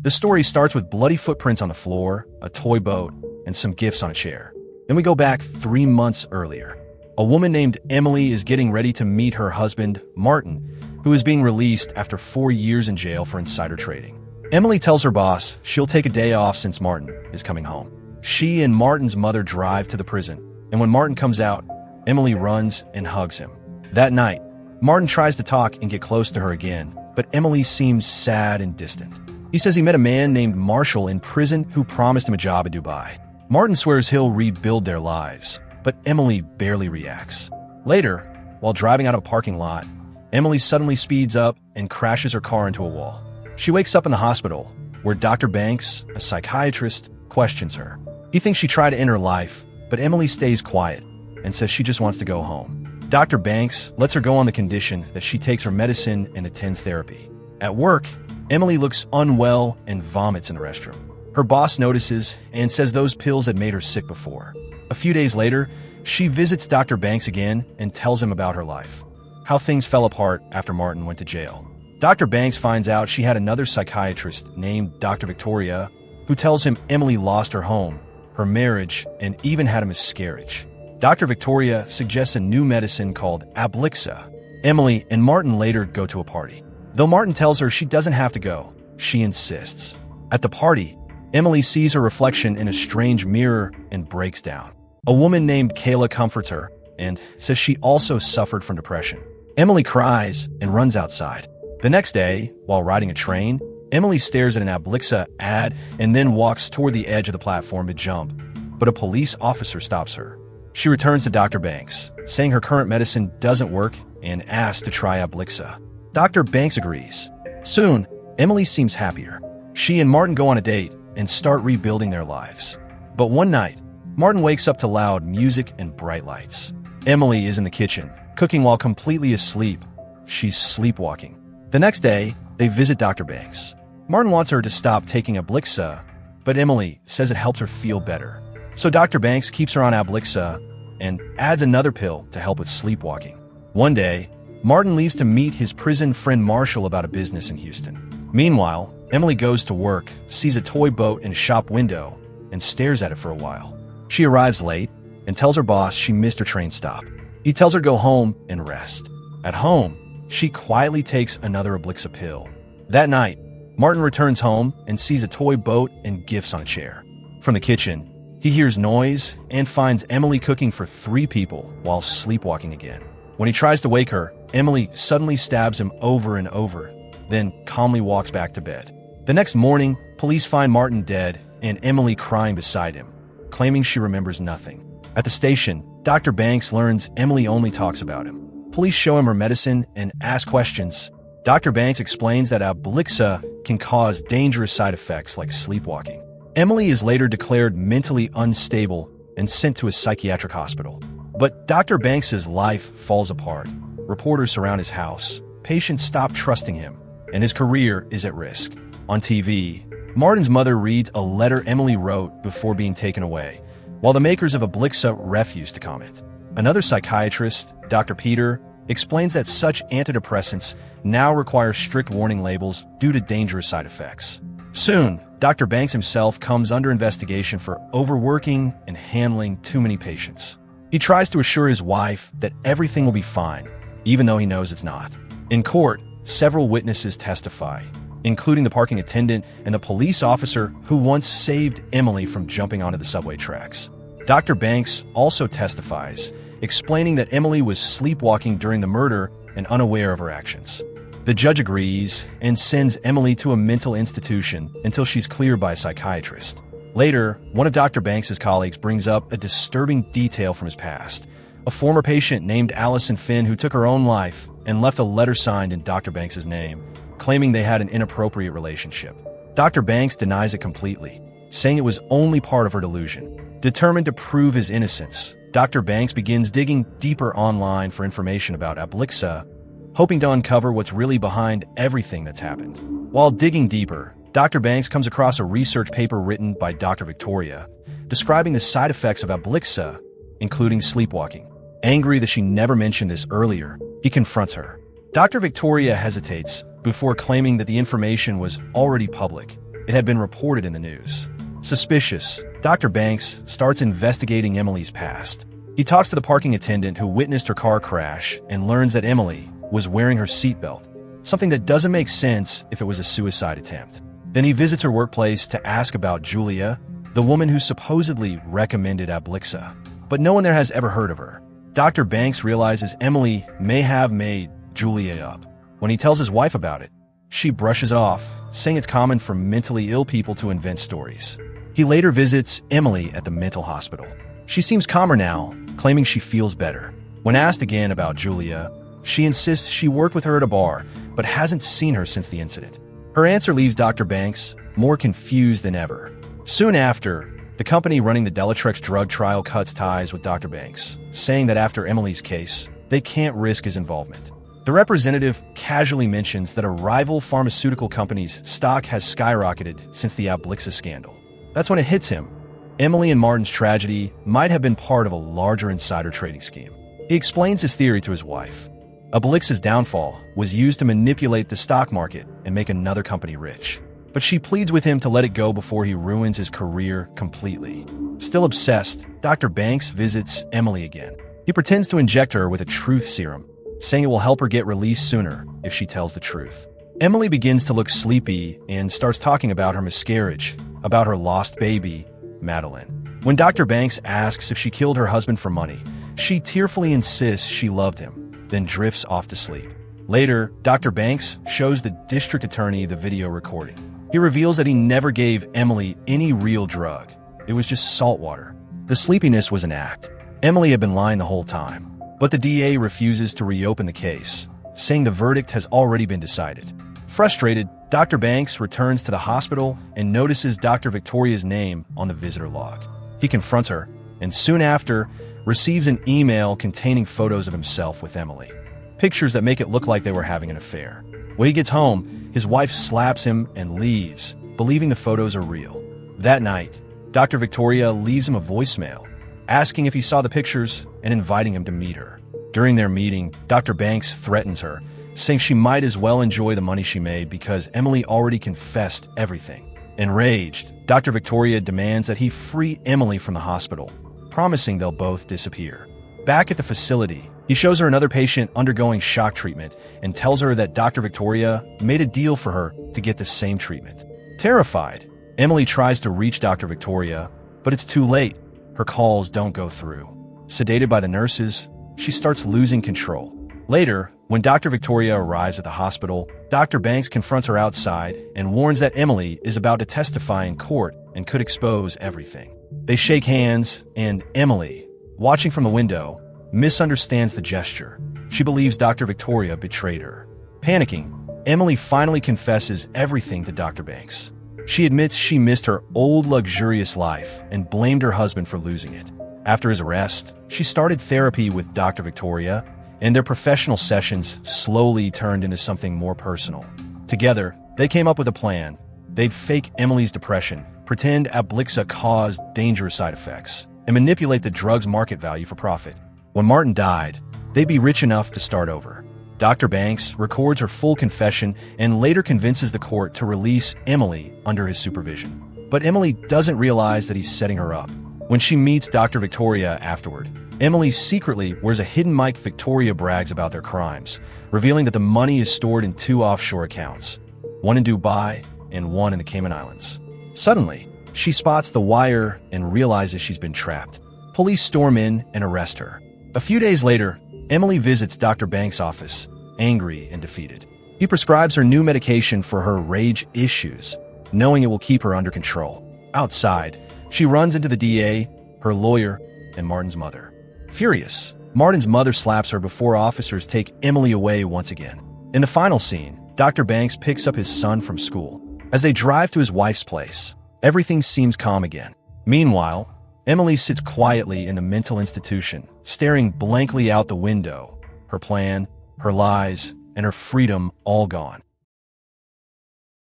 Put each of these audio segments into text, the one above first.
The story starts with bloody footprints on the floor, a toy boat, and some gifts on a chair. Then we go back 3 months earlier. A woman named Emily is getting ready to meet her husband, Martin, who is being released after 4 years in jail for insider trading. Emily tells her boss she'll take a day off since Martin is coming home. She and Martin's mother drive to the prison, and when Martin comes out, Emily runs and hugs him. That night, Martin tries to talk and get close to her again, but Emily seems sad and distant. He says he met a man named Marshall in prison who promised him a job in Dubai. Martin swears he'll rebuild their lives, but Emily barely reacts. Later, while driving out of a parking lot, Emily suddenly speeds up and crashes her car into a wall. She wakes up in the hospital, where Dr. Banks, a psychiatrist, questions her. He thinks she tried to end her life, but Emily stays quiet and says she just wants to go home. Dr. Banks lets her go on the condition that she takes her medicine and attends therapy. At work, Emily looks unwell and vomits in the restroom. Her boss notices and says those pills had made her sick before. A few days later, she visits Dr. Banks again and tells him about her life, how things fell apart after Martin went to jail. Dr. Banks finds out she had another psychiatrist named Dr. Victoria, who tells him Emily lost her home, her marriage, and even had a miscarriage. Dr. Victoria suggests a new medicine called Ablixa. Emily and Martin later go to a party. Though Martin tells her she doesn't have to go, she insists. At the party, Emily sees her reflection in a strange mirror and breaks down. A woman named Kayla comforts her and says she also suffered from depression. Emily cries and runs outside. The next day, while riding a train, Emily stares at an Ablixa ad and then walks toward the edge of the platform to jump, but a police officer stops her. She returns to Dr. Banks, saying her current medicine doesn't work and asks to try Ablixa. Dr. Banks agrees. Soon, Emily seems happier. She and Martin go on a date and start rebuilding their lives. But one night, Martin wakes up to loud music and bright lights. Emily is in the kitchen, cooking while completely asleep. She's sleepwalking. The next day, they visit Dr. Banks. Martin wants her to stop taking Ablixa, but Emily says it helps her feel better. So Dr. Banks keeps her on Ablixa and adds another pill to help with sleepwalking. One day, Martin leaves to meet his prison friend Marshall about a business in Houston. Meanwhile, Emily goes to work, sees a toy boat in a shop window, and stares at it for a while. She arrives late and tells her boss she missed her train stop. He tells her to go home and rest. At home, she quietly takes another Ablixa pill. That night, Martin returns home and sees a toy boat and gifts on a chair. From the kitchen, he hears noise and finds Emily cooking for 3 people while sleepwalking again. When he tries to wake her, Emily suddenly stabs him over and over, then calmly walks back to bed. The next morning, police find Martin dead and Emily crying beside him, claiming she remembers nothing. At the station, Dr. Banks learns Emily only talks about him. Police show him her medicine and ask questions. Dr. Banks explains that Ablixa can cause dangerous side effects like sleepwalking. Emily is later declared mentally unstable and sent to a psychiatric hospital. But Dr. Banks's life falls apart. Reporters surround his house. Patients stop trusting him, and his career is at risk. On TV, Martin's mother reads a letter Emily wrote before being taken away, while the makers of Ablixa refuse to comment. Another psychiatrist, Dr. Peter, explains that such antidepressants now require strict warning labels due to dangerous side effects. Soon, Dr. Banks himself comes under investigation for overworking and handling too many patients. He tries to assure his wife that everything will be fine, even though he knows it's not. In court, several witnesses testify, including the parking attendant and the police officer who once saved Emily from jumping onto the subway tracks. Dr. Banks also testifies, explaining that Emily was sleepwalking during the murder and unaware of her actions. The judge agrees and sends Emily to a mental institution until she's cleared by a psychiatrist. Later, one of Dr. Banks' colleagues brings up a disturbing detail from his past. A former patient named Allison Finn who took her own life and left a letter signed in Dr. Banks' name, claiming they had an inappropriate relationship. Dr. Banks denies it completely, saying it was only part of her delusion. Determined to prove his innocence, Dr. Banks begins digging deeper online for information about Ablixa, hoping to uncover what's really behind everything that's happened. While digging deeper, Dr. Banks comes across a research paper written by Dr. Victoria, describing the side effects of Ablixa, including sleepwalking. Angry that she never mentioned this earlier, he confronts her. Dr. Victoria hesitates before claiming that the information was already public, It had been reported in the news. Suspicious, Dr. Banks starts investigating Emily's past. He talks to the parking attendant who witnessed her car crash and learns that Emily was wearing her seatbelt, something that doesn't make sense if it was a suicide attempt. Then he visits her workplace to ask about Julia, the woman who supposedly recommended Ablixa. But no one there has ever heard of her. Dr. Banks realizes Emily may have made Julia up. When he tells his wife about it, she brushes it off, saying it's common for mentally ill people to invent stories. He later visits Emily at the mental hospital. She seems calmer now, claiming she feels better. When asked again about Julia, she insists she worked with her at a bar, but hasn't seen her since the incident. Her answer leaves Dr. Banks more confused than ever. Soon after, the company running the Delatrex drug trial cuts ties with Dr. Banks, saying that after Emily's case, they can't risk his involvement. The representative casually mentions that a rival pharmaceutical company's stock has skyrocketed since the Ablixa scandal. That's when it hits him. Emily and Martin's tragedy might have been part of a larger insider trading scheme. He explains his theory to his wife. Ablixa's downfall was used to manipulate the stock market and make another company rich. But she pleads with him to let it go before he ruins his career completely. Still obsessed, Dr. Banks visits Emily again. He pretends to inject her with a truth serum, saying it will help her get released sooner if she tells the truth. Emily begins to look sleepy and starts talking about her miscarriage, about her lost baby, Madeline. When Dr. Banks asks if she killed her husband for money, she tearfully insists she loved him, then drifts off to sleep. Later, Dr. Banks shows the district attorney the video recording. He reveals that he never gave Emily any real drug. It was just salt water. The sleepiness was an act. Emily had been lying the whole time. But the DA refuses to reopen the case, saying the verdict has already been decided. Frustrated, Dr. Banks returns to the hospital and notices Dr. Victoria's name on the visitor log. He confronts her, and soon after, receives an email containing photos of himself with Emily. Pictures that make it look like they were having an affair. When he gets home, his wife slaps him and leaves, believing the photos are real. That night, Dr. Victoria leaves him a voicemail, asking if he saw the pictures and inviting him to meet her. During their meeting, Dr. Banks threatens her, saying she might as well enjoy the money she made because Emily already confessed everything. Enraged, Dr. Victoria demands that he free Emily from the hospital, promising they'll both disappear. Back at the facility, he shows her another patient undergoing shock treatment and tells her that Dr. Victoria made a deal for her to get the same treatment. Terrified, Emily tries to reach Dr. Victoria, but it's too late. Her calls don't go through. Sedated by the nurses, she starts losing control. Later, when Dr. Victoria arrives at the hospital, Dr. Banks confronts her outside and warns that Emily is about to testify in court and could expose everything. They shake hands, and Emily, watching from the window, misunderstands the gesture. She believes Dr. Victoria betrayed her. Panicking, Emily finally confesses everything to Dr. Banks. She admits she missed her old luxurious life and blamed her husband for losing it. After his arrest, she started therapy with Dr. Victoria, and their professional sessions slowly turned into something more personal. Together, they came up with a plan. They'd fake Emily's depression, pretend Ablixa caused dangerous side effects, and manipulate the drug's market value for profit. When Martin died, they'd be rich enough to start over. Dr. Banks records her full confession and later convinces the court to release Emily under his supervision. But Emily doesn't realize that he's setting her up. When she meets Dr. Victoria afterward, Emily secretly wears a hidden mic. Victoria brags about their crimes, revealing that the money is stored in 2 offshore accounts, one in Dubai and one in the Cayman Islands. Suddenly, she spots the wire and realizes she's been trapped. Police storm in and arrest her. A few days later, Emily visits Dr. Banks' office, angry and defeated. He prescribes her new medication for her rage issues, knowing it will keep her under control. Outside, she runs into the DA, her lawyer, and Martin's mother. Furious, Martin's mother slaps her before officers take Emily away once again. In the final scene, Dr. Banks picks up his son from school. As they drive to his wife's place, everything seems calm again. Meanwhile, Emily sits quietly in the mental institution, staring blankly out the window, her plan, her lies, and her freedom all gone.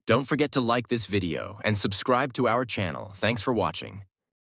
Don't forget to like this video and subscribe to our channel. Thanks for watching.